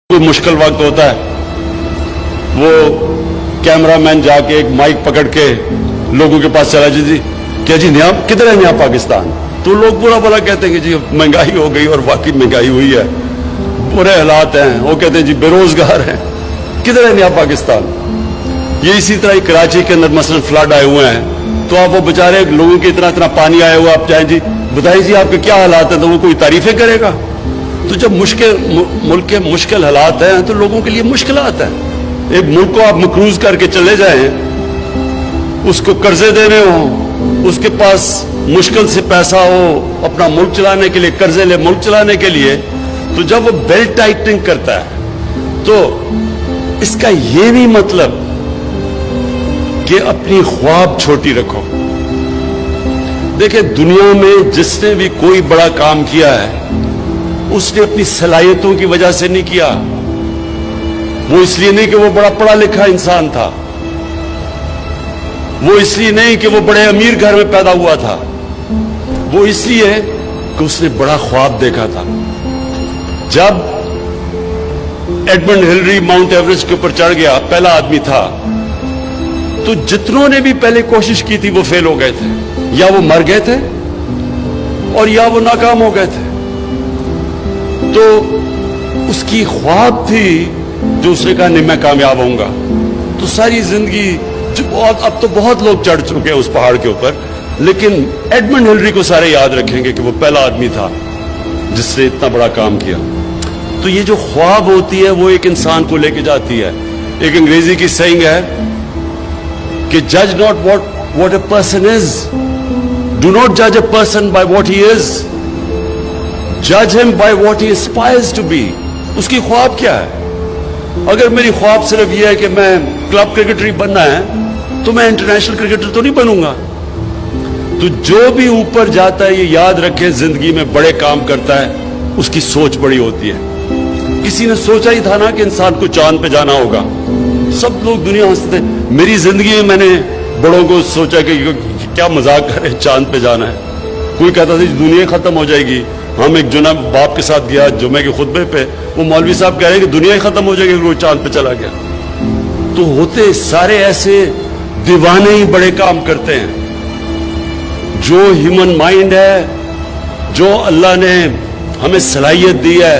کوئی مشکل وقت ہوتا ہے وہ کیمرہ مین جا کے ایک مائک پکڑ کے لوگوں کے پاس چلا جی کیا جی نیا کدھر ہے نیا پاکستان؟ تو لوگ برا بلا کہتے ہیں کہ جی مہنگائی ہو گئی، اور واقعی مہنگائی ہوئی ہے، برے حالات ہیں، وہ کہتے ہیں جی بے روزگار ہیں، کدھر ہے نیا پاکستان؟ یہ اسی طرح کراچی کے اندر مثلا فلڈ آئے ہوئے ہیں، تو آپ وہ بیچارے لوگوں کے اتنا پانی آیا ہوا، آپ جائیں جی بتائیں جی آپ کے کیا حالات ہیں، تو وہ کوئی تعریفیں کرے گا؟ تو جب ملک کے مشکل حالات ہیں تو لوگوں کے لیے مشکلات ہیں۔ ایک ملک کو آپ مقروض کر کے چلے جائیں، اس کو قرضے دینے ہوں، اس کے پاس مشکل سے پیسہ ہو اپنا ملک چلانے کے لیے، قرضے لے ملک چلانے کے لیے، تو جب وہ بیلٹ ٹائٹنگ کرتا ہے تو اس کا یہ نہیں مطلب کہ اپنی خواب چھوٹی رکھو۔ دیکھیں دنیا میں جس نے بھی کوئی بڑا کام کیا ہے اس نے اپنی صلاحیتوں کی وجہ سے نہیں کیا، وہ اس لیے نہیں کہ وہ بڑا پڑھا لکھا انسان تھا، وہ اس لیے نہیں کہ وہ بڑے امیر گھر میں پیدا ہوا تھا، وہ اس لیے کہ اس نے بڑا خواب دیکھا تھا۔ جب ایڈمنڈ ہلری ماؤنٹ ایوریسٹ کے اوپر چڑھ گیا، پہلا آدمی تھا، تو جتنوں نے بھی پہلے کوشش کی تھی وہ فیل ہو گئے تھے، یا وہ مر گئے تھے اور یا وہ ناکام ہو گئے تھے۔ تو اس کی خواب تھی جو اس نے کہا نہیں میں کامیاب ہوں گا، تو ساری زندگی اب تو بہت لوگ چڑھ چکے ہیں اس پہاڑ کے اوپر، لیکن ایڈمنڈ ہلری کو سارے یاد رکھیں گے کہ وہ پہلا آدمی تھا جس نے اتنا بڑا کام کیا۔ تو یہ جو خواب ہوتی ہے وہ ایک انسان کو لے کے جاتی ہے۔ ایک انگریزی کی سیئنگ ہے کہ جج not what a person is, do not جج a person by what he از، جج ہم by what he aspires to be. اس کی خواب کیا ہے؟ اگر میری خواب صرف یہ ہے کہ میں کلب کرکٹر ہی بننا ہے تو میں انٹرنیشنل کرکٹر تو نہیں بنوں گا۔ تو جو بھی اوپر جاتا ہے یہ یاد رکھے زندگی میں بڑے کام کرتا ہے اس کی سوچ بڑی ہوتی ہے۔ کسی نے سوچا ہی تھا نا کہ انسان کو چاند پہ جانا ہوگا، سب لوگ دنیا ہنستے تھے۔ میری زندگی میں میں نے بڑوں کو سوچا کہ کیا مذاق کرے چاند پہ جانا ہے، کوئی کہتا تھا دنیا ختم ہو جائے گی۔ ہم ایک جناب باپ کے ساتھ گیا جمعے کے خطبے پہ، وہ مولوی صاحب کہہ رہے ہیں کہ دنیا ہی ختم ہو جائے گی، وہ چاند پہ چلا گیا۔ تو ہوتے سارے ایسے دیوانے ہی بڑے کام کرتے ہیں۔ جو ہیومن مائنڈ ہے، جو اللہ نے ہمیں صلاحیت دی ہے،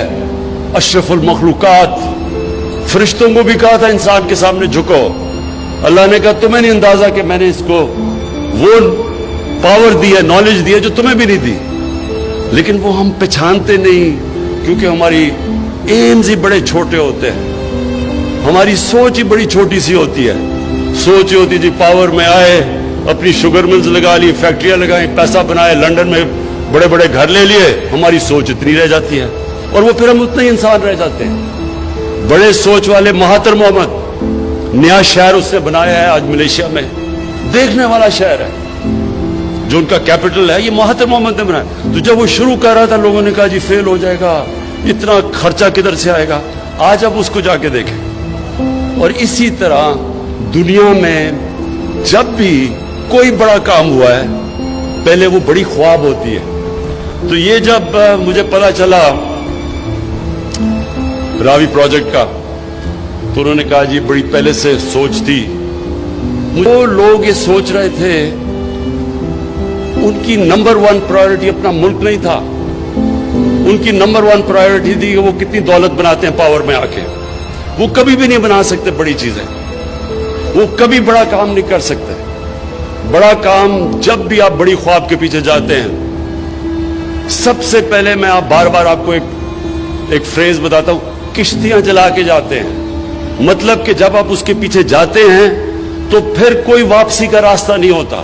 اشرف المخلوقات، فرشتوں کو بھی کہا تھا انسان کے سامنے جھکو، اللہ نے کہا تمہیں نہیں اندازہ کہ میں نے اس کو وہ پاور دی ہے، نالج دی ہے جو تمہیں بھی نہیں دی، لیکن وہ ہم پہچانتے نہیں کیونکہ ہماری ایمز ہی بڑے چھوٹے ہوتے ہیں، ہماری سوچ ہی بڑی چھوٹی سی ہوتی ہے۔ سوچ ہی ہوتی جی پاور میں آئے، اپنی شوگر ملز لگا لی، فیکٹریاں لگائیں، پیسہ بنائے، لنڈن میں بڑے بڑے گھر لے لیے، ہماری سوچ اتنی رہ جاتی ہے اور وہ پھر ہم اتنے ہی انسان رہ جاتے ہیں۔ بڑے سوچ والے مہاتر محمد، نیا شہر اس نے بنایا ہے آج ملیشیا میں، دیکھنے والا شہر ہے، جو ان کا کیپٹل ہے یہ مہاتر محمد نے بنایا۔ تو جب وہ شروع کر رہا تھا لوگوں نے کہا جی فیل ہو جائے گا، اتنا خرچہ کدھر سے آئے گا؟ آج اب اس کو جا کے دیکھیں۔ اور اسی طرح دنیا میں جب بھی کوئی بڑا کام ہوا ہے پہلے وہ بڑی خواب ہوتی ہے۔ تو یہ جب مجھے پتا چلا راوی پروجیکٹ کا تو انہوں نے کہا جی بڑی پہلے سے سوچ تھی۔ وہ لوگ یہ سوچ رہے تھے، ان کی نمبر 1 پرائیورٹی اپنا ملک نہیں تھا، ان کی نمبر 1 پرائیورٹی تھی کہ وہ کتنی دولت بناتے ہیں پاور میں آ کے۔ وہ کبھی بھی نہیں بنا سکتے بڑی چیزیں، وہ کبھی بڑا کام نہیں کر سکتے۔ بڑا کام جب بھی آپ بڑی خواب کے پیچھے جاتے ہیں، سب سے پہلے میں بار بار آپ کو ایک فریز بتاتا ہوں، کشتیاں چلا کے جاتے ہیں۔ مطلب کہ جب آپ اس کے پیچھے جاتے ہیں تو پھر کوئی واپسی کا راستہ نہیں ہوتا،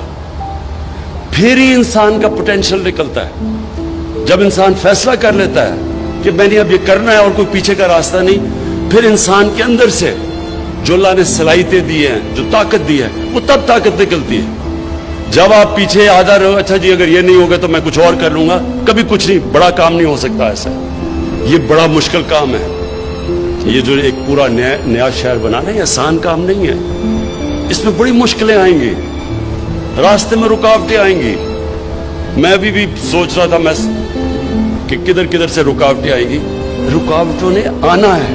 پھر ہی انسان کا پوٹینشل نکلتا ہے۔ جب انسان فیصلہ کر لیتا ہے کہ میں نے اب یہ کرنا ہے اور کوئی پیچھے کا راستہ نہیں، پھر انسان کے اندر سے جو اللہ نے صلاحیتیں دی ہیں، جو طاقت دی ہے، وہ تب طاقت نکلتی ہے۔ جب آپ پیچھے آدھا رہو اچھا جی اگر یہ نہیں ہوگا تو میں کچھ اور کر لوں گا، کبھی کچھ نہیں، بڑا کام نہیں ہو سکتا ایسا۔ یہ بڑا مشکل کام ہے، یہ جو ایک پورا نیا شہر بنانا ہے آسان کام نہیں ہے، اس میں بڑی مشکلیں آئیں گی، راستے میں رکاوٹیں آئیں گی۔ میں ابھی بھی سوچ رہا تھا کہ کدھر کدھر سے رکاوٹیں آئیں گی۔ رکاوٹوں نے آنا ہے،